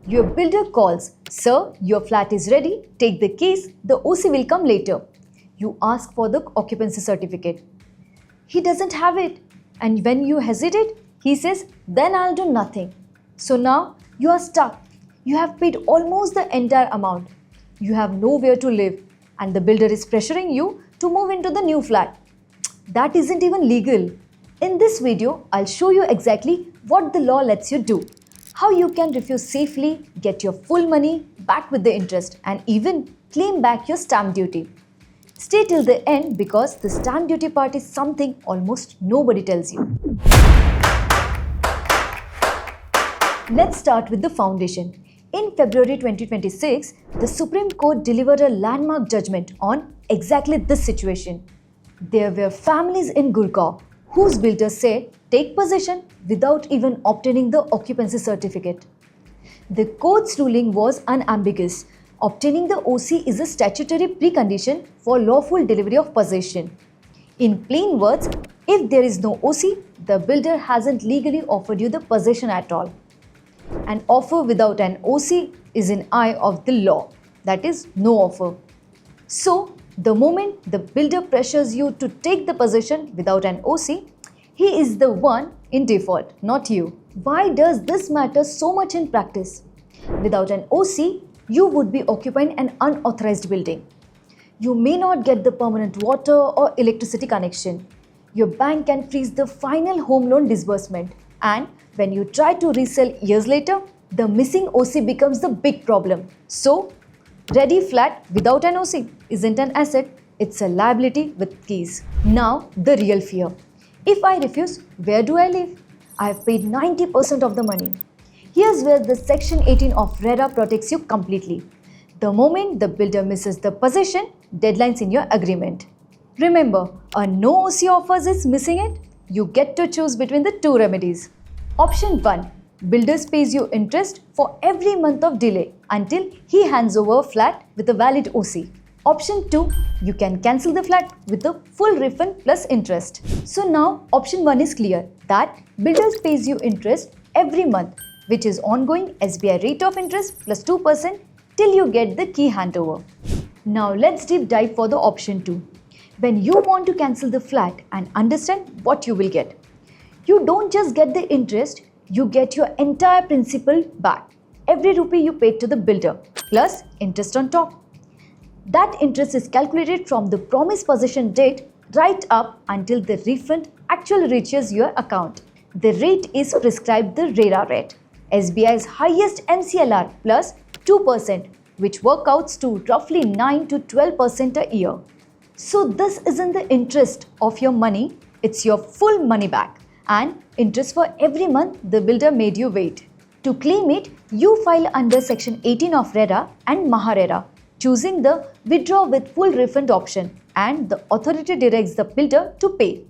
Your builder calls, "Sir, your flat is ready, take the keys, the OC will come later." You ask for the occupancy certificate. He doesn't have it. And when you hesitate, he says, "Then I'll do nothing." So now you are stuck. You have paid almost the entire amount. You have nowhere to live, and the builder is pressuring you to move into the new flat. That isn't even legal. In this video, I'll show you exactly what the law lets you do, how you can refuse safely, get your full money back with the interest, and even claim back your stamp duty. Stay till the end because the stamp duty part is something almost nobody tells you. Let's start with the foundation. In February 2026, the Supreme Court delivered a landmark judgment on exactly this situation. There were families in Gurgaon whose builders said take possession without even obtaining the occupancy certificate. The court's ruling was unambiguous. Obtaining the OC is a statutory precondition for lawful delivery of possession. In plain words, if there is no OC, the builder hasn't legally offered you the possession at all. An offer without an OC is in eye of the law, that is, no offer. So, the moment the builder pressures you to take the possession without an OC, he is the one in default, not you. Why does this matter so much in practice? Without an OC, you would be occupying an unauthorized building. You may not get the permanent water or electricity connection. Your bank can freeze the final home loan disbursement. And when you try to resell years later, the missing OC becomes the big problem. So, ready flat without an OC isn't an asset, it's a liability with keys. Now, the real fear. If I refuse, where do I live? I have paid 90% of the money. Here's where the Section 18 of RERA protects you completely. The moment the builder misses the possession, deadlines in your agreement. Remember, a no OC offers is missing it. You get to choose between the two remedies. Option 1. Builders pays you interest for every month of delay until he hands over a flat with a valid OC. Option 2. You can cancel the flat with a full refund plus interest. So now option 1 is clear that builders pays you interest every month, which is ongoing SBI rate of interest plus 2% till you get the key handover. Now let's deep dive for the option 2. When you want to cancel the flat and understand what you will get. You don't just get the interest, you get your entire principal back. Every rupee you paid to the builder plus interest on top. That interest is calculated from the promised possession date right up until the refund actually reaches your account. The rate is prescribed the RERA rate, SBI's highest MCLR plus 2%, which works out to roughly 9 to 12% a year. So this isn't the interest of your money, it's your full money back and interest for every month the builder made you wait. To claim it, you file under Section 18 of RERA and MahaRERA, choosing the withdraw with full refund option, and the authority directs the builder to pay.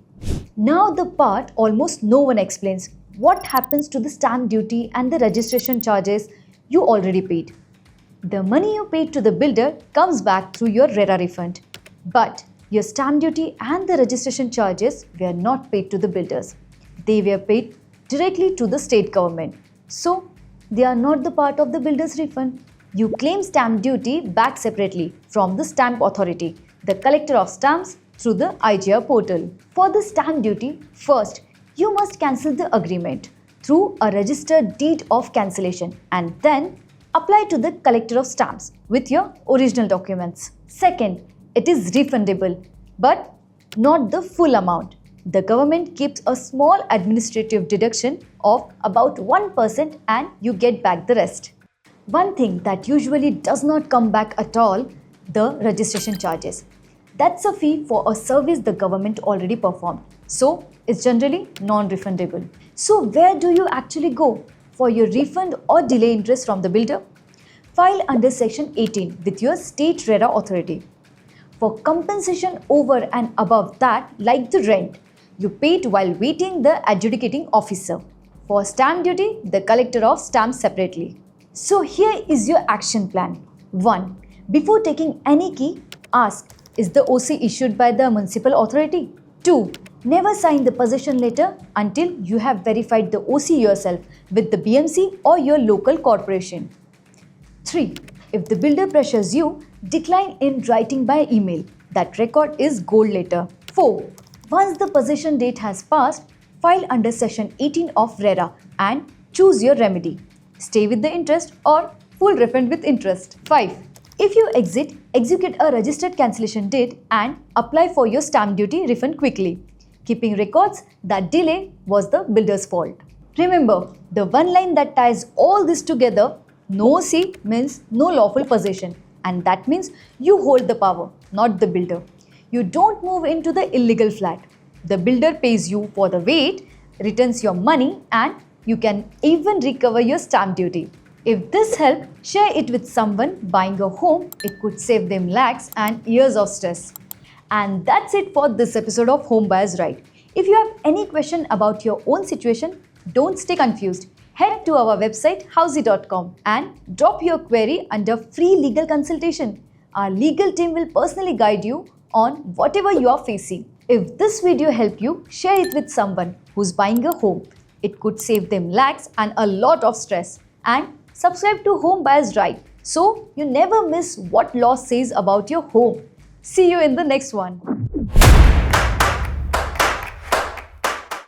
Now the part almost no one explains. What happens to the stamp duty and the registration charges you already paid? The money you paid to the builder comes back through your RERA refund. But your stamp duty and the registration charges were not paid to the builders. They were paid directly to the state government. So, they are not the part of the builder's refund. You claim stamp duty back separately from the stamp authority, the collector of stamps, through the IGR portal. For the stamp duty, first, you must cancel the agreement through a registered deed of cancellation and then apply to the collector of stamps with your original documents. Second, it is refundable, but not the full amount. The government keeps a small administrative deduction of about 1% and you get back the rest. One thing that usually does not come back at all, the registration charges. That's a fee for a service the government already performed. So, it's generally non-refundable. So, where do you actually go for your refund or delay interest from the builder? File under Section 18 with your state RERA authority. For compensation over and above that, like the rent, you paid while waiting the adjudicating officer. For stamp duty, the collector of stamps separately. So here is your action plan. 1. Before taking any key, ask, is the OC issued by the municipal authority? 2. Never sign the possession letter until you have verified the OC yourself with the BMC or your local corporation. 3. If the builder pressures you, decline in writing by email. That record is gold later. 4. Once the possession date has passed, file under section 18 of RERA and choose your remedy. Stay with the interest or full refund with interest. 5. If you exit, execute a registered cancellation date and apply for your stamp duty refund quickly, keeping records that delay was the builder's fault. Remember, the one line that ties all this together, no C means no lawful possession, and that means you hold the power, not the builder. You don't move into the illegal flat. The builder pays you for the wait, returns your money, and you can even recover your stamp duty. If this helped, share it with someone buying a home. It could save them lakhs and years of stress. And that's it for this episode of Home Buyers Right. If you have any question about your own situation, don't stay confused. Head to our website housiey.com and drop your query under free legal consultation. Our legal team will personally guide you on whatever you are facing. If this video helped you, share it with someone who's buying a home. It could save them lakhs and a lot of stress. And subscribe to Home Buyers Right so you never miss what law says about your home. See you in the next one.